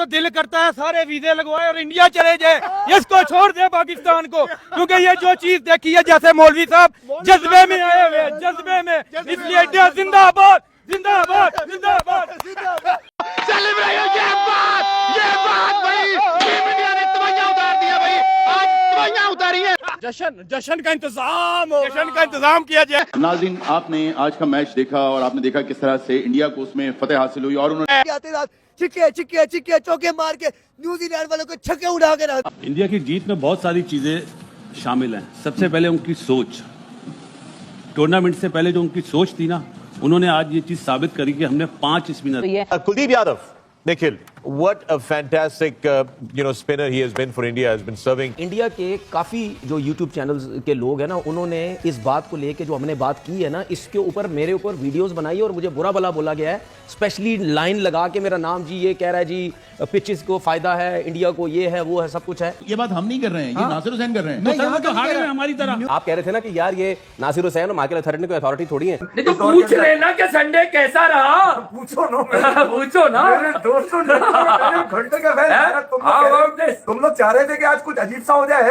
तो दिल करता है सारे वीजे लगवाए और इंडिया चले जाए, इसको छोड़ दे पाकिस्तान को, क्योंकि ये जो चीज देखी है, जैसे मौलवी साहब जज्बे में आए हुए, जज्बे में, इसलिए इंडिया जिंदाबाद जिंदाबाद जिंदाबाद जिंदाबाद। ये बात भाई, टीम इंडिया ने तवज्जो उतार दिया भाई, आज तवज्जो उतारी है। जश्न का इंतजाम किया जाए। नाज़रीन, आपने आज का मैच देखा और आपने देखा किस तरह से इंडिया को उसमें फतेह हासिल हुई और उन्होंने छिक्के चौके मार के न्यूजीलैंड वालों को छक्के उड़ा के रहा। इंडिया की जीत में बहुत सारी चीजें शामिल हैं। सबसे पहले उनकी सोच, टूर्नामेंट से पहले जो उनकी सोच थी ना, उन्होंने आज ये चीज साबित करी कि हमने 5 spinner. Kuldeep Yadav, Nikhil, what a fantastic spinner he has been for India, has been serving. India के काफी जो YouTube चैनल्स के लोग हैं ना, उन्होंने इस बात को लेके जो हमने बात की है ना, इसके ऊपर मेरे ऊपर वीडियोस बनाई और मुझे बुरा भला बोला गया है, स्पेशली लाइन लगा के मेरा नाम जी ये कह रहा है जी पिचेस को फायदा है, इंडिया को ये है वो है सब कुछ है। ये बात हम नहीं कर रहे हैं, ये नासिर हुसैन कर रहे हैं। तो हारे में हमारी तरह। आप कह रहे थे ना कि यार ये नासिर हुसैन और माइकल अथॉरिटी कोई अथॉरिटी थोड़ी है। नहीं तो पूछ लेना कि संडे कैसा रहा, पूछो ना घंटे का तुम लोग चाह रहे थे कि आज कुछ अजीब सा हो जाए,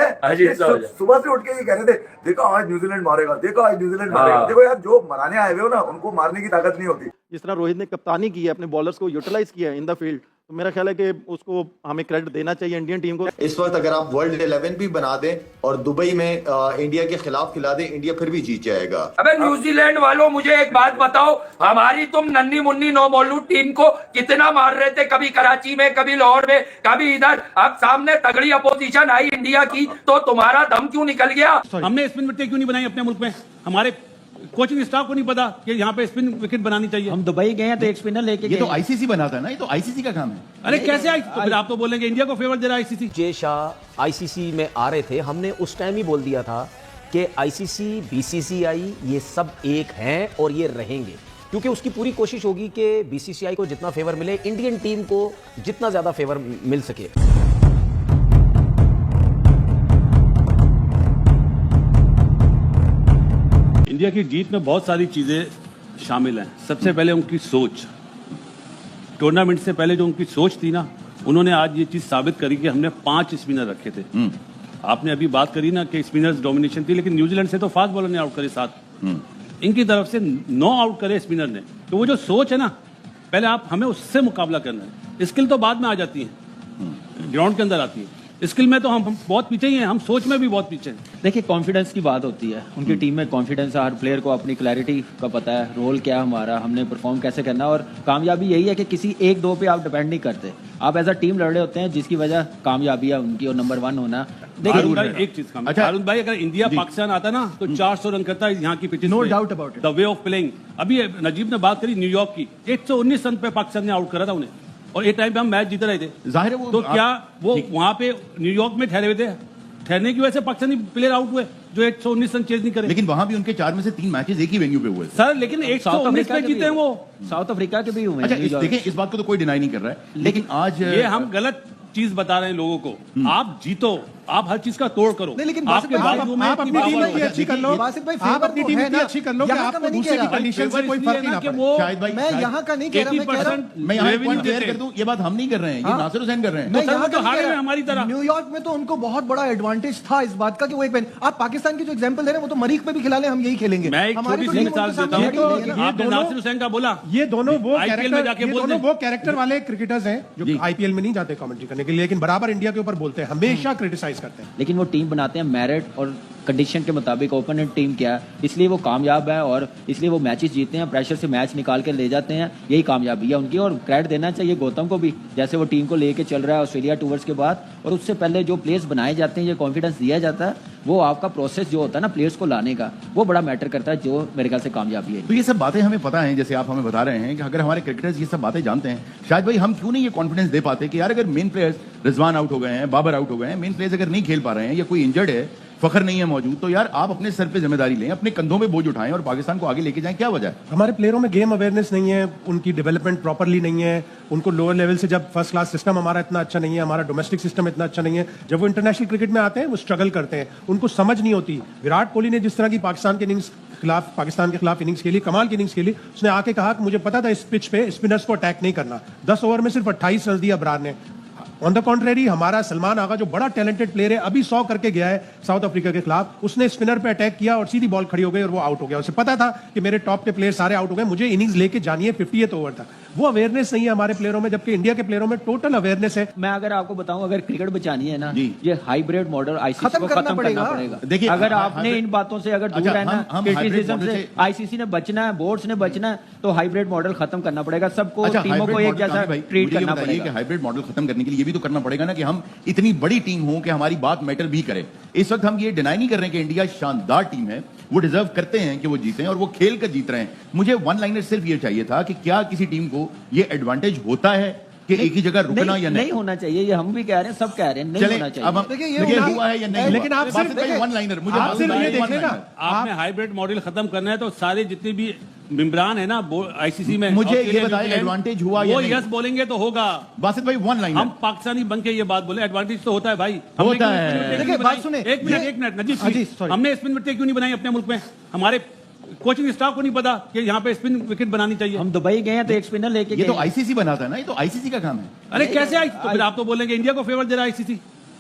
सुबह से उठ के ये कह रहे थे देखो आज न्यूजीलैंड मारेगा, देखो आज न्यूजीलैंड मारेगा। देखो यार, जो मराने आए हुए हो ना, उनको मारने की ताकत नहीं होती। जिस तरह रोहित ने कप्तानी की है, अपने बॉलर्स को यूटिलाइज किया इन द फील्ड, तो मेरा ख्याल है कि उसको हमें क्रेडिट देना चाहिए इंडियन टीम को। इस वक्त अगर आप वर्ल्ड 11 भी बना दें और दुबई में इंडिया के खिलाफ खिला दें, इंडिया फिर भी जीत जाएगा। अबे न्यूजीलैंड वालों, मुझे एक बात बताओ, हमारी तुम नन्ही मुन्नी नो बॉलू टीम को कितना मार रहे थे, कभी कराची में, कभी लाहौर में, कभी इधर। अब सामने तगड़ी अपोजिशन आई इंडिया की, तो तुम्हारा दम क्यों निकल गया? हमने स्पिन विकेट क्यों नहीं बनाई अपने मुल्क में? हमारे कोचिंग स्टाफ को नहीं पता कि यहाँ पे स्पिन विकेट बनानी चाहिए। हम दुबई गए हैं तो एक स्पिनर लेके ये तो आईसीसी बनाता है ना, ये तो आईसीसी का काम है। अरे कैसे आई? तो फिर आप तो बोलेंगे इंडिया को फेवर दे रहा है आईसीसी। जे शाह आईसीसी में आ रहे थे, हमने उस टाइम ही बोल दिया था कि आईसीसी बीसीसीआई ये सब एक हैं और ये रहेंगे, क्योंकि उसकी पूरी कोशिश होगी कि बीसीसीआई को जितना फेवर मिले, इंडियन टीम को जितना ज्यादा फेवर मिल सके। इंडिया की जीत में बहुत सारी चीजें शामिल हैं। सबसे पहले उनकी सोच, टूर्नामेंट से पहले जो उनकी सोच थी ना, उन्होंने आज ये चीज साबित करी कि हमने 5 स्पिनर रखे थे। आपने अभी बात करी ना कि स्पिनर्स डोमिनेशन थी, लेकिन न्यूजीलैंड से तो फास्ट बॉलर ने आउट करे 7। इनकी तरफ से 9 आउट करे स्पिनर ने। तो वो जो सोच है ना, पहले आप हमें उससे मुकाबला करना है। स्किल तो बाद में आ जाती है, ग्राउंड के अंदर आती है। स्किल में तो हम बहुत पीछे ही हैं, हम सोच में भी बहुत पीछे हैं। देखिए, कॉन्फिडेंस की बात होती है, उनकी टीम में कॉन्फिडेंस है, हर प्लेयर को अपनी क्लैरिटी का पता है, रोल क्या है हमारा, हमने परफॉर्म कैसे करना है। और कामयाबी यही है कि किसी 1-2 पे आप डिपेंड नहीं करते, आप एज अ टीम लड़ रहे होते हैं, जिसकी वजह कामयाबी है उनकी और नंबर 1 होना। देखिए भाई, एक चीज का, अच्छा भाई, अगर इंडिया पाकिस्तान आता ना तो 400 रन करता है यहाँ की pitch. No doubt about it. The way of playing. अभी नजीब ने बात करी न्यूयॉर्क की, 119 रन पे पाकिस्तान ने आउट करा था उन्हें, और एक टाइम पे हम मैच जीत रहे थे। जाहिर है वो, तो क्या वो वहां पे न्यूयॉर्क में ठहरे हुए थे? ठहरने की वजह से पाकिस्तानी प्लेयर आउट हुए जो 119 रन चेज नहीं करे। लेकिन वहां भी उनके 4 में से 3 मैचेस एक ही वेन्यू पे हुए सर, लेकिन 119 पे जीते हैं वो। साउथ अफ्रीका के भी हुए। अच्छा, देखिए, इस बात को तो कोई डिनाई नहीं कर रहा है, लेकिन आज ये हम गलत चीज बता रहे हैं लोगों को। आप जीतो, आप हर चीज का तोड़ करो। नहीं, लेकिन आपके बाजू में आप अपनी टीम इतनी अच्छी कर लो, आप अपनी टीम इतनी अच्छी कर लो कि आपको दूसरे की कंडीशन से कोई फर्क नहीं पड़े। शायद भाई, मैं यहाँ का नहीं कह रहा, मैं यहाँ एक पॉइंट क्लियर कर दूं, ये बात हम नहीं कर रहे हैं, ये नासिर हुसैन कर रहे हैं। मैं यहाँ तो हारे में हमारी तरह। न्यूयॉर्क में तो उनको बहुत बड़ा एडवांटेज था इस बात का कि वो एक आप पाकिस्तान की जो एग्जांपल दे रहे हैं, वो तो मरीख पे भी खिला ले, हम यही खेलेंगे। मैं एक छोटी सी मिसाल देता हूं, आपने नासिर हुसैन का बोला, ये दोनों वो कैरेक्टर वाले क्रिकेटर्स हैं जो आईपीएल में नहीं जाते कमेंट्री करने के लिए, लेकिन बराबर इंडिया के ऊपर बोलते हैं, हमेशा क्रिटिसाइज करते हैं। लेकिन वो टीम बनाते हैं मेरिट और कंडीशन के मुताबिक, ओपोनेंट टीम क्या है, इसलिए वो कामयाब है और इसलिए वो मैचेस जीतते हैं, प्रेशर से मैच निकाल के ले जाते हैं। यही कामयाबी है उनकी, और क्रेडिट देना चाहिए गौतम को भी, जैसे वो टीम को लेके चल रहा है ऑस्ट्रेलिया टूर्स के बाद। और उससे पहले जो प्लेयर्स बनाए जाते हैं, ये कॉन्फिडेंस दिया जाता है, वो आपका प्रोसेस जो होता है ना प्लेयर्स को लाने का, वो बड़ा मैटर करता है, जो मेरे ख्याल से कामयाबी है। तो ये सब बातें हमें पता है, जैसे आप हमें बता रहे हैं कि अगर हमारे क्रिकेटर्स ये सब बातें जानते हैं, शायद भाई हम क्यों नहीं ये कॉन्फिडेंस दे पाते कि यार अगर मेन प्लेयर्स रिजवान आउट हो गए हैं, बाबर आउट हो गए हैं, मेन प्लेयर्स अगर नहीं खेल पा रहे हैं या कोई इंजर्ड है, फखर नहीं है मौजूद, तो यार आप अपने सर पे जिम्मेदारी लें, अपने कंधों में बोझ उठाएं और पाकिस्तान को आगे लेके जाएं। क्या वजह है? हमारे प्लेयरों में गेम अवेयरनेस नहीं है, उनकी डेवलपमेंट प्रॉपरली नहीं है, उनको लोअर लेवल से, जब फर्स्ट क्लास सिस्टम हमारा इतना अच्छा नहीं है, हमारा डोमेस्टिक सिस्टम इतना अच्छा नहीं है, जब वो इंटरनेशनल क्रिकेट में आते हैं वो स्ट्रगल करते हैं, उनको समझ नहीं होती। विराट कोहली ने जिस तरह की पाकिस्तान के खिलाफ इनिंग्स खेली, कमाल की इनिंग्स खेली, उसने आके कहा कि मुझे पता था इस पिच पे स्पिनर्स को अटैक नहीं करना। 10 ओवर में सिर्फ 28 रन दिया बरार ने, ऑन द कॉन्ट्रेरी हमारा सलमान आगा जो बड़ा टैलेंटेड प्लेयर है, अभी 100 करके गया है साउथ अफ्रीका के खिलाफ, उसने स्पिनर पे अटैक किया और सीधी बॉल खड़ी हो गई और वो आउट हो गया। उसे पता था कि मेरे टॉप के प्लेयर सारे आउट हो गए, मुझे इनिंग्स लेके जानी है 50th ओवर तक। वो अवेयरनेस नहीं है हमारे प्लेयरों में, जबकि इंडिया के प्लेयरों में टोटल अवेयरनेस है। मैं अगर आपको बताऊं, अगर क्रिकेट बचानी है ना, ये हाइब्रिड मॉडल आईसीसी खत्म को करना खत्म करना पड़ेगा। देखिए, अगर हाँ, आपने इन बातों से अगर दूर अच्छा, रहना, हम क्रिटिसिज्म hybrid से model आईसीसी ने बचना है, बोर्ड्स ने बचना है, तो हाइब्रिड मॉडल खत्म करना पड़ेगा। सबको अच्छा, टीमों को hybrid एक model जैसा भाई, ट्रीट मुझे ये करना बताइए पड़ेगा। कि हाइब्रिड मॉडल खत्म करने के लिए ये भी तो करना पड़ेगा ना कि हम इतनी बड़ी टीम हो कि हमारी बात मैटर भी करे। इस वक्त हम ये डिनाई नहीं कर रहे हैं कि इंडिया शानदार टीम है, वो डिजर्व करते हैं कि वो जीतें और वो खेल कर जीत रहे हैं। मुझे वन लाइनर सिर्फ ये चाहिए था कि क्या किसी टीम को ये एडवांटेज होता है कि एक ही जगह रुकना या नहीं होना चाहिए। ये हम भी कह रहे हैं, सब कह रहे हैं, नहीं होना चाहिए। अब देखिए हुआ है या नहीं, लेकिन आप सिर्फ वन लाइनर, मुझे आप सिर्फ ये देख लेना, आपने हाइब्रिड मॉडल खत्म करना है तो सारे जितने भी मेंबरान है ना आईसीसी में, मुझे ये ऑस्ट्रेलिया, बताएं न्यूजीलैंड, एडवांटेज हुआ या वो नहीं? यस बोलेंगे तो होगा। बासित भाई वन लाइनर, हम पाकिस्तानी बन के ये बात बोले, एडवांटेज तो होता है भाई। होता है। देखिए, बात सुने, एक मिनट नजीब, हमने स्पिन विकेट क्यों नहीं बनाई अपने मुल्क में? हमारे कोचिंग स्टाफ को नहीं पता कि यहाँ पे स्पिन विकेट बनानी चाहिए। हम दुबई गए हैं तो एक स्पिनर लेके ये गए तो हैं। आईसीसी बनाता है ना, ये तो आईसीसी का काम है। अरे कैसे आई? तो फिर आप तो बोलेंगे इंडिया को फेवर दे रहा है आईसीसी।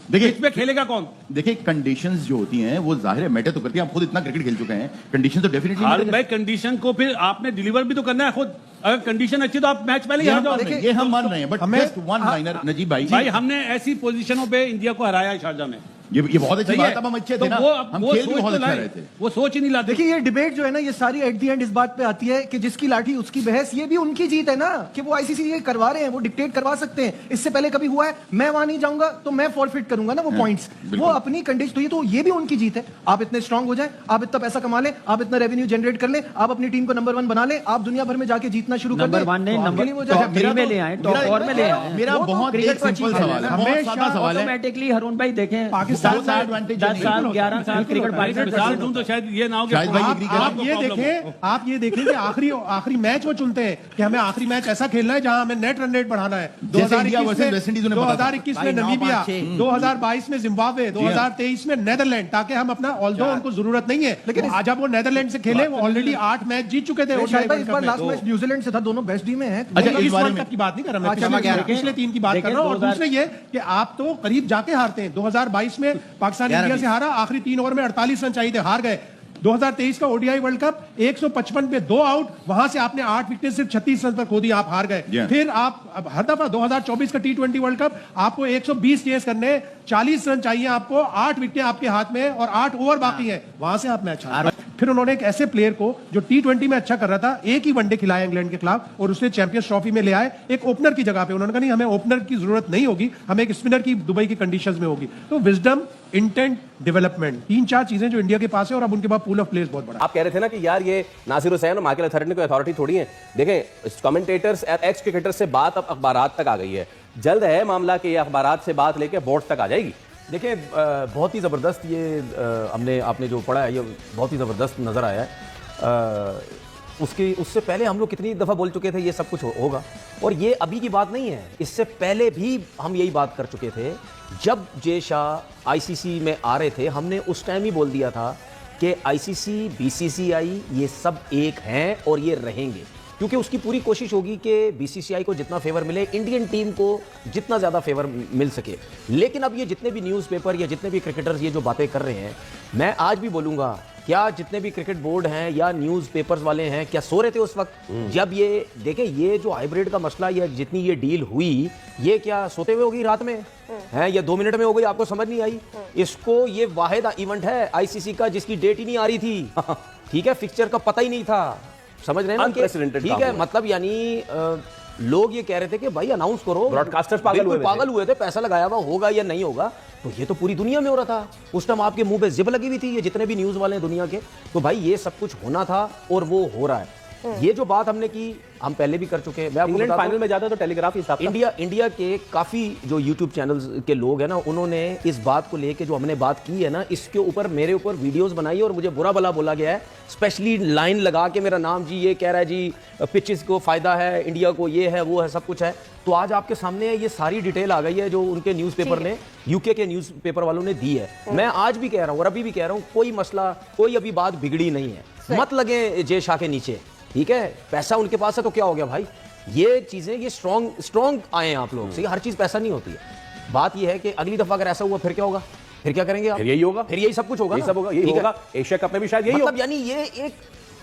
देखिए इस पे खेलेगा कौन? देखिए कंडीशंस जो होती हैं वो जाहिर है मैटर तो करती हैं। आप खुद इतना क्रिकेट खेल चुके हैं, कंडीशन तो डेफिनेटली भाई कंडीशन को फिर आपने डिलीवर भी तो करना है खुद। अगर कंडीशन अच्छी तो आप मैच पहले ही हार जाओ। ये हम मान रहे हैं, but just one liner Najeeb भाई हमने ऐसी पोजीशनों पे इंडिया को हराया है शारजा में। ये बहुत अच्छी बात है। अब हम अच्छे थे ना, हम खेल भी बहुत अच्छा रहे थे। वो सोच ही नहीं लाते। देखिए, ये डिबेट जो है ना, ये सारी एट द एंड इस बात पे आती है कि जिसकी लाठी उसकी बहस। ये भी उनकी जीत है ना कि वो आईसीसी ये करवा रहे हैं, वो डिक्टेट करवा सकते हैं। इससे पहले कभी हुआ है? मैं वहां नहीं जाऊंगा तो मैं फॉरफिट करूंगा ना वो पॉइंट्स। वो अपनी कंडीशन, तो ये भी उनकी जीत है। आप इतने स्ट्रांग हो जाए, आप इतना पैसा कमा लें, आप इतना रेवेन्यू जनरेट कर लें, आप अपनी टीम को नंबर 1 बना लें, आप दुनिया भर में जाके जीतना शुरू कर दें। नंबर 1 नहीं, नंबर टॉप 3 में ले आए, टॉप 4 में ले आए। मेरा बहुत एक सिंपल सवाल है, बहुत सादा सवाल है। ऑटोमेटिकली हरून भाई देखें, पाकिस्तान का एडवांटेज 10 साल 11 साल क्रिकेट मिसाल दूं तो शायद ये ना हो कि आप ये देखें कि आखिरी मैच वो चुनते हैं कि हमें आखिरी मैच ऐसा खेलना है जहां हमें नेट रन रेट बढ़ाना है। 2021 में नमीबिया, 2022 में जिम्बाब्वे, 2023 में नेदरलैंड, ताकि हम अपना ऑल्दो उनको जरूरत नहीं है, लेकिन आज जब वो नेदरलैंड से खेले, वो ऑलरेडी 8 मैच जीत चुके थे। इस बार लास्ट मैच न्यूजीलैंड से था, दोनों बेस्ट टीमें हैं। अच्छा, इस वर्ल्ड कप की बात नहीं कर रहा मैं, पिछले 3 की बात कर रहा हूं। और दूसरे ये कि आप तो करीब जाके हारते हैं। 2022 में पाकिस्तान इंडिया से हारा, आखिरी 3 ओवर में 48 रन चाहिए थे, हार गए। 2023 का ओडीआई वर्ल्ड कप 155 पे 2 आउट, वहां से आपने 8 विकेट सिर्फ 36 रन पर खो दी, आप हार गए। फिर आप हर दफा 2024 का T20 वर्ल्ड कप आपको 120 चेस करने, 40 रन चाहिए आपको, 8 विकेटें आपके हाथ में और 8 ओवर बाकी है, वहां से आप मैच हार। फिर उन्होंने एक ऐसे प्लेयर को जो T20 में अच्छा कर रहा था, एक ही वनडे खिलाया इंग्लैंड के खिलाफ और उसने चैंपियंस ट्रॉफी में ले आए एक ओपनर की जगह पे। उन्होंने कहा नहीं, हमें ओपनर की जरूरत नहीं होगी, हमें एक स्पिनर की दुबई की कंडीशंस में होगी। तो विजडम, इंटेंट, डेवलपमेंट, 3-4 चीजें जो इंडिया के पास है और अब उनके पास पूल ऑफ प्लेयर्स बहुत बड़ा। आप कह रहे थे ना कि यार ये नासिर हुसैन और माइकल अथॉरिटी कोई अथॉरिटी थोड़ी है। देखें, कमेंटेटर्स और एक्स क्रिकेटर्स से बात अब अखबारात तक आ गई है। जल्द है मामला कि ये अखबारात से बात लेके बोर्ड तक आ जाएगी। देखिए, बहुत ही ज़बरदस्त ये आपने जो पढ़ा है, ये बहुत ही ज़बरदस्त नज़र आया है। उससे पहले हम लोग कितनी दफ़ा बोल चुके थे ये सब कुछ होगा, और ये अभी की बात नहीं है, इससे पहले भी हम यही बात कर चुके थे। जब जे शाह आईसीसी में आ रहे थे, हमने उस टाइम ही बोल दिया था कि आईसीसी, बीसीसीआई ये सब एक हैं और ये रहेंगे, क्योंकि उसकी पूरी कोशिश होगी कि बीसीसीआई को जितना फेवर मिले, इंडियन टीम को जितना ज़्यादा फेवर मिल सके। लेकिन अब ये जितने भी न्यूज़पेपर या जितने भी क्रिकेटर्स ये जो बातें कर रहे हैं, मैं आज भी बोलूँगा, क्या जितने भी क्रिकेट बोर्ड हैं या न्यूज़पेपर्स वाले हैं, क्या सो रहे थे उस वक्त जब ये देखें ये जो हाइब्रिड का मसला या जितनी ये डील हुई, ये क्या सोते हुए होगी रात में है या 2 मिनट में हो गई? आपको समझ नहीं आई? इसको ये वाहिद इवेंट है आईसीसी का जिसकी डेट ही नहीं आ रही थी, ठीक है, फिक्सचर का पता ही नहीं था, समझ रहे हैं ना? ठीक है, मतलब यानी लोग ये कह रहे थे कि भाई अनाउंस करो, ब्रॉडकास्टर्स पागल हुए थे, पैसा लगाया हुआ होगा या नहीं होगा, तो ये तो पूरी दुनिया में हो रहा था। उस टाइम आपके मुंह पे जिब लगी हुई थी, ये जितने भी न्यूज़ वाले हैं दुनिया के, तो भाई ये सब कुछ होना था और वो हो रहा है। ये जो बात हमने की, हम पहले भी कर चुके हैं। इंग्लैंड फाइनल में जाता तो टेलीग्राफ ही साहब, इंडिया के काफ़ी जो यूट्यूब चैनल्स के लोग हैं ना, उन्होंने इस बात को लेके जो हमने बात की है ना, इसके ऊपर मेरे ऊपर वीडियोस बनाई और मुझे बुरा भला बोला गया है, स्पेशली लाइन लगा के मेरा नाम जी ये कह रहा है जी पिचेस को फ़ायदा है, इंडिया को ये है वो है सब कुछ है। तो आज आपके सामने ये सारी डिटेल आ गई है जो उनके न्यूज़पेपर ने, यूके के न्यूज़पेपर वालों ने दी है। मैं आज भी कह रहा हूँ और अभी भी कह रहा हूँ, कोई मसला, कोई अभी बात बिगड़ी नहीं है, मत लगे जे शाह के नीचे, ठीक है? पैसा उनके पास है तो क्या हो गया भाई? ये चीजें ये स्ट्रॉन्ग आए हैं आप लोग से, हर चीज पैसा नहीं होती है। बात यह है कि अगली दफा अगर ऐसा हुआ फिर क्या होगा, फिर क्या करेंगे आप? फिर यही होगा, फिर यही सब कुछ होगा, यही सब होगा, यही ठीक है? होगा। एशिया कप में भी शायद यही मतलब होगा। यानी ये एक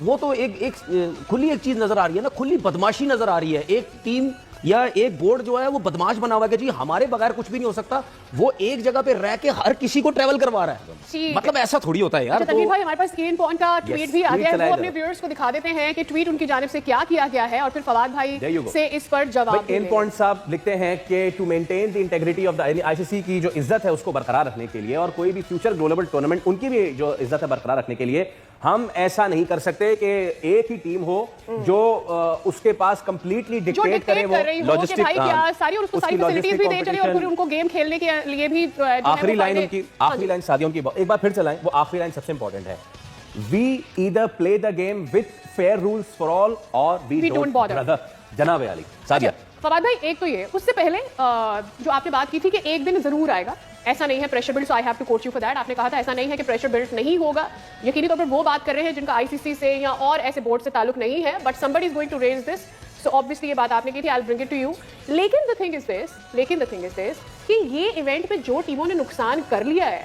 वो तो एक खुली एक चीज नजर आ रही है ना, खुली बदमाशी नजर आ रही है। एक टीम या एक बोर्ड जो है वो बदमाश बना हुआ है कि जी हमारे बगैर कुछ भी नहीं हो सकता, वो एक जगह पे रह के हर किसी को ट्रेवल करवा रहा है। मतलब ऐसा थोड़ी होता है यार। तनवीर भाई, हमारे पास केन पॉइंट का ट्वीट भी आ गया है, वो अपने ट्वीट व्यूअर्स को दिखा देते हैं कि ट्वीट उनकी जानिब से क्या किया गया है और फिर फवाद भाई से इस पर जवाब केन पॉइंट साहब लिखते हैं कि to maintain the integrity of the ICC की जो इज्जत है उसको बरकरार रखने के लिए और कोई भी फ्यूचर ग्लोबल टूर्नामेंट उनकी भी जो इज्जत है बरकरार रखने के लिए हम ऐसा नहीं कर सकते कि एक ही टीम हो जो उसके पास कंप्लीटली डिक्टेट करे वो लॉजिस्टिक सारी और उसको सारी फैसिलिटीज भी दे चले और फिर उनको गेम खेलने के लिए भी आखिरी लाइन उनकी, आखिरी लाइन सादिया उनकी एक बार फिर चलाएं, वो आखिरी लाइन सबसे इंपॉर्टेंट है, we either play the game with fair rules for all और वी डोंट बॉदर। जनाब अली सादिया। फवाद भाई, एक तो ये, उससे पहले जो आपने बात की थी कि एक दिन जरूर आएगा, ऐसा नहीं है pressure build, so I have to coach you for that. आपने कहा था ऐसा नहीं है कि प्रेशर बिल्ड नहीं होगा, यकीनी तौर पर वो बात कर रहे हैं जिनका आईसीसी से या और ऐसे बोर्ड से ताल्लुक नहीं है, but somebody is going to raise this, so obviously ये बात आपने की थी, I will bring it to you. लेकिन द थिंग इज दिस कि ये इवेंट पे जो टीमों ने नुकसान कर लिया है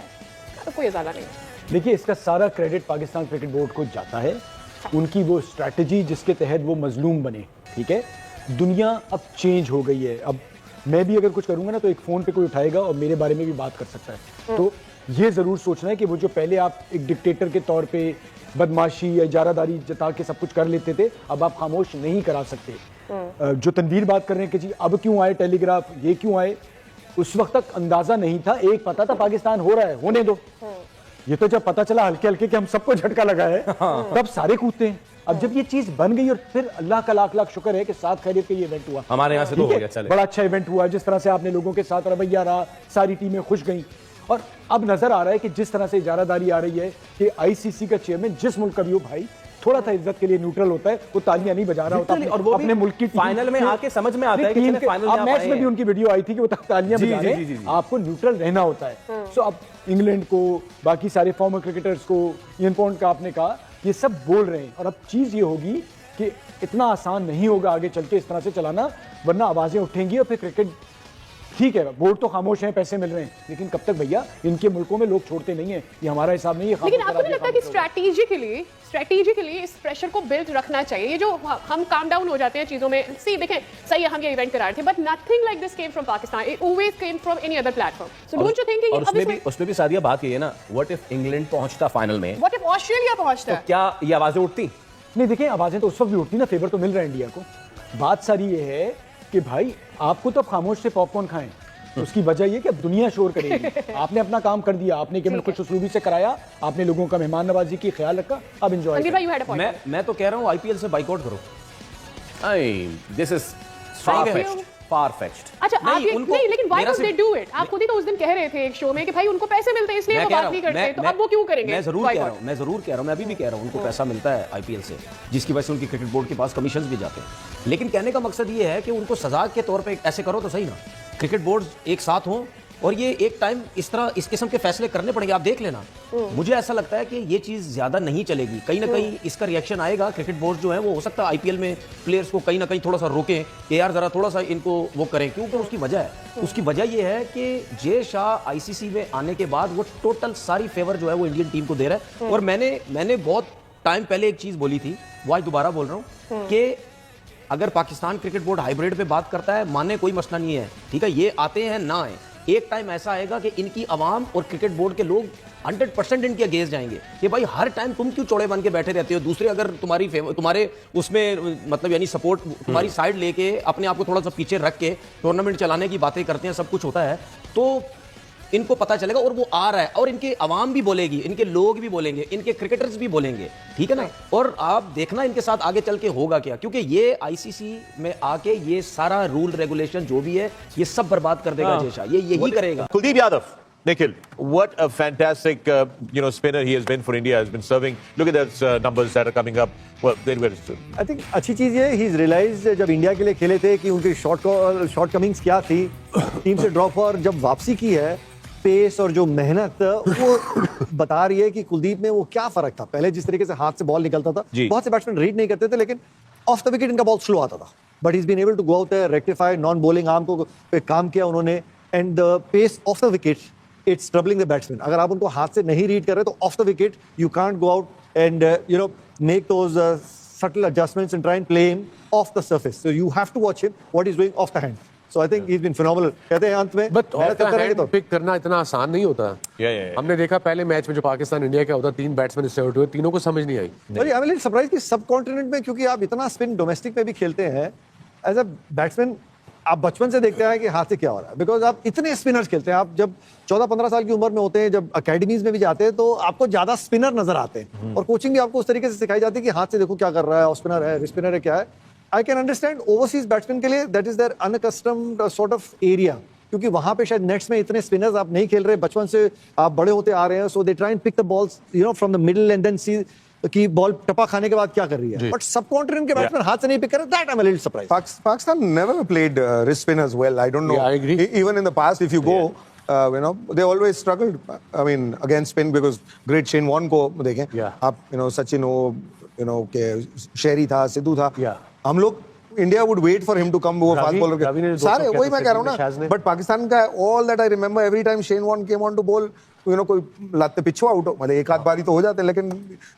तो कोई इजाला नहीं। देखिए, इसका सारा क्रेडिट पाकिस्तान क्रिकेट बोर्ड को जाता है, उनकी वो स्ट्रैटेजी जिसके तहत वो मजलूम बने। ठीक है, दुनिया अब चेंज हो गई है, अब मैं भी अगर कुछ करूंगा ना तो एक फोन पे कोई उठाएगा और मेरे बारे में भी बात कर सकता है। तो ये जरूर सोचना है कि वो जो पहले आप एक डिक्टेटर के तौर पे बदमाशी या इजारादारी जता के सब कुछ कर लेते थे, अब आप खामोश नहीं करा सकते। जो तनवीर बात कर रहे हैं कि जी अब क्यों आए टेलीग्राफ, ये क्यों आए, उस वक्त तक अंदाजा नहीं था। एक पता था पाकिस्तान हो रहा है, होने दो। ये तो जब पता चला हल्के हल्के कि हम सबको झटका लगा है, तब सारे कूदते हैं। अब जब ये चीज बन गई और फिर अल्लाह का लाख लाख शुक्र है कि साथ खैरियत का ये इवेंट हुआ, हमारे यहाँ से तो हो गया, चले। बड़ा अच्छा इवेंट हुआ, जिस तरह से आपने लोगों के साथ रवैया रहा, सारी टीमें खुश गई। और अब नजर आ रहा है कि जिस तरह से इजारादारी आ रही है कि आईसीसी का चेयरमैन जिस मुल्क का भी हो भाई, थोड़ा सा इज्जत के लिए न्यूट्रल होता है, वो तालियां नहीं बजा रहा होता और वो अपने मुल्क की फाइनल में आके समझ में आता है कि फाइनल में मैच में भी उनकी वीडियो आई थी कि वो तालियां बजा रहे हैं, आपको न्यूट्रल रहना होता है। सो अब इंग्लैंड को, बाकी सारे फॉर्मर क्रिकेटर्स को, केन पॉइंट का आपने कहा, ये सब बोल रहे हैं। और अब चीज ये होगी कि इतना आसान नहीं होगा आगे चल के इस तरह से चलाना, वरना आवाजें उठेंगी और फिर क्रिकेट, ठीक है बोर्ड तो खामोश है, पैसे मिल रहे हैं, लेकिन कब तक भैया, इनके मुल्कों में लोग छोड़ते नहीं है, ये हमारा हिसाब नहीं है। लेकिन आपको नहीं लगता कि स्ट्रैटेजिकली इस प्रेशर को बिल्ड रखना चाहिए? ये जो हम काम डाउन हो जाते हैं चीजों में, सी देखें सही है हम ये इवेंट करा रहे थे, but nothing like this came from Pakistan, it always came from any other platform. So don't you think कि उसमें भी सादिया बात ये है ना, व्हाट इफ इंग्लैंड पहुंचता फाइनल में, व्हाट इफ ऑस्ट्रेलिया पहुंचता, तो क्या ये आवाजें उठती? नहीं, देखिए आवाजें तो उस वक्त भी उठती ना, फेवर तो मिल रहा है इंडिया को। बात सारी ये है कि भाई आपको तो खामोश से पॉपकॉर्न खाएं, उसकी वजह ये कि अब दुनिया शोर करेगी। आपने अपना काम कर दिया, आपने केवल कुछ उसलूबी से कराया, आपने लोगों का मेहमान नवाजी की ख्याल रखा, अब एंजॉय। मैं तो कह रहा हूँ आईपीएल से बाइकआउट करो। This is far fetched. अच्छा, आप ये नहीं, लेकिन why don't they do it? आप खुद ही तो उस दिन कह रहे थे एक शो में कि भाई उनको पैसे मिलते हैं इसलिए वो बात नहीं करते, तो अब वो क्यों करेंगे? मैं जरूर कह रहा हूं, मैं अभी भी कह रहा हूं, उनको पैसा मिलता है आईपीएल से, जिसकी वजह से उनकी क्रिकेट बोर्ड के पास कमीशंस भी जाते हैं। लेकिन कहने का मकसद ये है कि उनको सजा के तौर पे ऐसे करो तो सही ना, क्रिकेट बोर्ड एक साथ हों और ये एक टाइम इस तरह इस किस्म के फैसले करने पड़ेंगे। आप देख लेना, मुझे ऐसा लगता है कि ये चीज ज्यादा नहीं चलेगी, कहीं ना कहीं इसका रिएक्शन आएगा। क्रिकेट बोर्ड जो है वो हो सकता है आईपीएल में प्लेयर्स को कहीं ना कहीं थोड़ा सा रोकें कि यार जरा थोड़ा सा इनको वो करें, क्योंकि उसकी वजह ये है कि जे शाह आईसीसी में आने के बाद वो टोटल सारी फेवर जो है वो इंडियन टीम को दे रहा है। और मैंने बहुत टाइम पहले एक चीज बोली थी, वो आज दोबारा बोल रहा हूँ कि अगर पाकिस्तान क्रिकेट बोर्ड हाइब्रिड पे बात करता है, माने कोई मसला नहीं है, ठीक है, ये आते हैं ना आए, एक टाइम ऐसा आएगा कि इनकी आवाम और क्रिकेट बोर्ड के लोग 100% इनके अगेंस्ट जाएंगे कि भाई हर टाइम तुम क्यों चौड़े बन के बैठे रहते हो, दूसरे अगर तुम्हारे उसमें मतलब यानी सपोर्ट तुम्हारी साइड लेके अपने आप को थोड़ा सा पीछे रख के टूर्नामेंट चलाने की बातें करते हैं, सब कुछ होता है, तो इनको पता चलेगा और वो आ रहा है और इनके अवाम भी बोलेगी, इनके लोग भी बोलेंगे, इनके क्रिकेटर्स भी बोलेंगे, ठीक है ना। और आप देखना इनके साथ आगे चल के होगा क्या, क्योंकि ये आईसीसी में आके ये सारा रूल रेगुलेशन जो भी है ये सब बर्बाद कर देगा जेशा, ये यही करेगा। Kuldeep Yadav, Nikhil, what a fantastic spinner he has been for India, has been serving. Look at those numbers that are coming up. Well, I think अच्छी चीज ये he's realized जब इंडिया के लिए खेले थे कि उनकी शॉर्ट कमिंग्स क्या थी, टीम से ड्रॉप, और जब वापसी की है पेस और जो मेहनत वो बता रही है कि कुलदीप में वो क्या फर्क था। पहले जिस तरीके से हाथ से बॉल निकलता था, बहुत से बैट्समैन रीड नहीं करते थे, लेकिन ऑफ द विकेट इनका बॉल स्लो आता था, but he is been able to go out there, rectify, non bowling arm को काम किया उन्होंने, and the pace of the wicket it's troubling the batsman. अगर आप उनको हाथ से नहीं रीड कर रहे तो of the wicket you can't go out and make those subtle adjustments and try and play him off the surface. So you have to watch him what he's doing off the hand. So I think he's been phenomenal. कहते हैं अंत में but off the hand pick करना इतना आसान नहीं होता. हमने देखा पहले मैच में जो पाकिस्तान इंडिया का होता, 3 बैट्समैन इससे आउट हुए, तीनों को समझ नहीं आई. और आई एम लिटिल सरप्राइज कि सब कॉन्टिनेंट में, क्योंकि आप इतना स्पिन डोमेस्टिक में भी खेलते हैं एज अ बैट्समैन, आप बचपन से देखते हैं कि हाथ से क्या हो रहा है, बिकॉज आप इतने स्पिनर्स खेलते हैं. आप जब 14-15 साल की उम्र में होते हैं, जब अकेडमीज में भी जाते हैं, तो आपको ज्यादा स्पिनर नजर आते हैं और कोचिंग भी आपको उस तरीके से सिखाई जाती है कि हाथ से देखो क्या कर रहा है, ऑफ स्पिनर है, स्पिनर है, क्या है. I can understand overseas batsman के लिए that is their unaccustomed sort of area, क्योंकि वहां पे शायद नेट्स में इतने स्पिनर्स आप नहीं खेल रहे, बचपन से आप बड़े होते आ रहे हैं. So they try and pick the balls from the middle and then see कि बॉल टपा खाने के बाद क्या कर रही है. बट सब कॉन्टिनेंट के बैट्समैन हाथ से नहीं पिक कर रहे. That I am a little surprise. Pakistan never played wrist spinners well. I don't know. Yeah, I agree. Even in the past, if you go, they always struggled. I mean, against spin because great Shane Warne को देखें. आप सचिन हो, के शेरी था, सिद्धू था. हम लोग India would wait for him to come वो फास्ट बॉलर. सारे वही मैं कह रहा हूँ ना. बट पाकिस्तान का all that I remember every time Shane Warne came on to bowl, कोई लाते पिछवा आउट, मतलब एक आध बारी तो हो जाते हैं, लेकिन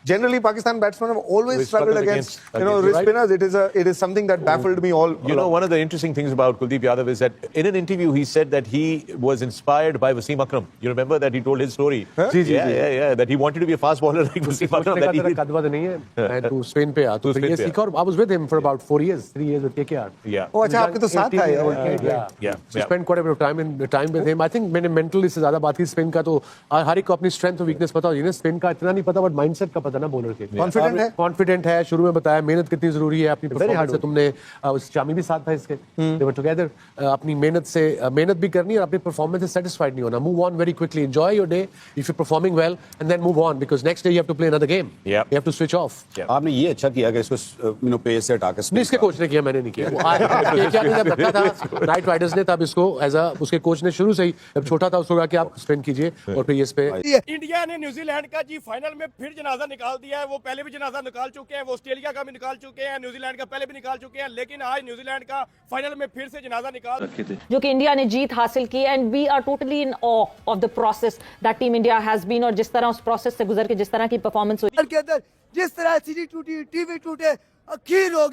generally Pakistan batsman have always struggled against wrist spinners. It is something that baffled me all. One of the interesting things about Kuldeep Yadav is that in an interview he said that he was inspired by Wasim Akram. You remember that he told his story? Yeah, that he wanted to be a fast bowler like Wasim Akram. that he Kadwa नहीं है. मैं तो Spain पे आ, तो ये सीखा और I was with him for about 4 years, 3 years with KKR. Yeah. अच्छा, आपके तो साथ था यार. Yeah. Spent quite a bit of time with him. I think मैंने मेंटली से ज्यादा बात की स्पिन का, तो हर एक को अपनी स्ट्रेंथ और वीकनेस पता होती है. स्पिन का इतना नहीं पता, बट माइंडसेट का पता ना बॉलर के. कॉन्फिडेंट है, शुरू में बताया मेहनत कितनी जरूरी है. अपनी परफॉर्मेंस से तुमने, शामी भी साथ था इसके, दे वर टुगेदर. अपनी मेहनत भी करनी और अपनी परफॉर्मेंस से सेटिस्फाइड नहीं होना. Move on very quickly, enjoy your day if you performing well and then move on, because next day you have to play another game. You have to switch off. आपने ये अच्छा किया कि इसको pace से हटा के. नहीं, इसके कोच ने किया, मैंने नहीं किया. क्या जब रखा था नाइट राइडर्स ने, तब इसको एज अ उसके कोच ने शुरू से ही, जब छोटा था उसको कहा कि आप स्पिन कीजिए और फिर इस पे. इंडिया ने न्यूजीलैंड का जी फाइनल में फिर जनाजा निकाल दिया है. वो पहले भी जनाजा निकाल चुके हैं, वो ऑस्ट्रेलिया का भी निकाल चुके हैं, न्यूजीलैंड का पहले भी निकाल चुके हैं, लेकिन आज न्यूजीलैंड का फाइनल में फिर से जनाजा निकाल रखे थे, जो कि इंडिया ने जीत हासिल की. And we are totally in awe of the process that team India has been, और जिस तरह उस प्रोसेस से गुजर के जिस तरह की परफॉर्मेंस हुई, जिस तरह सीरीज टूटी, टीवी टूटे, अखीर हो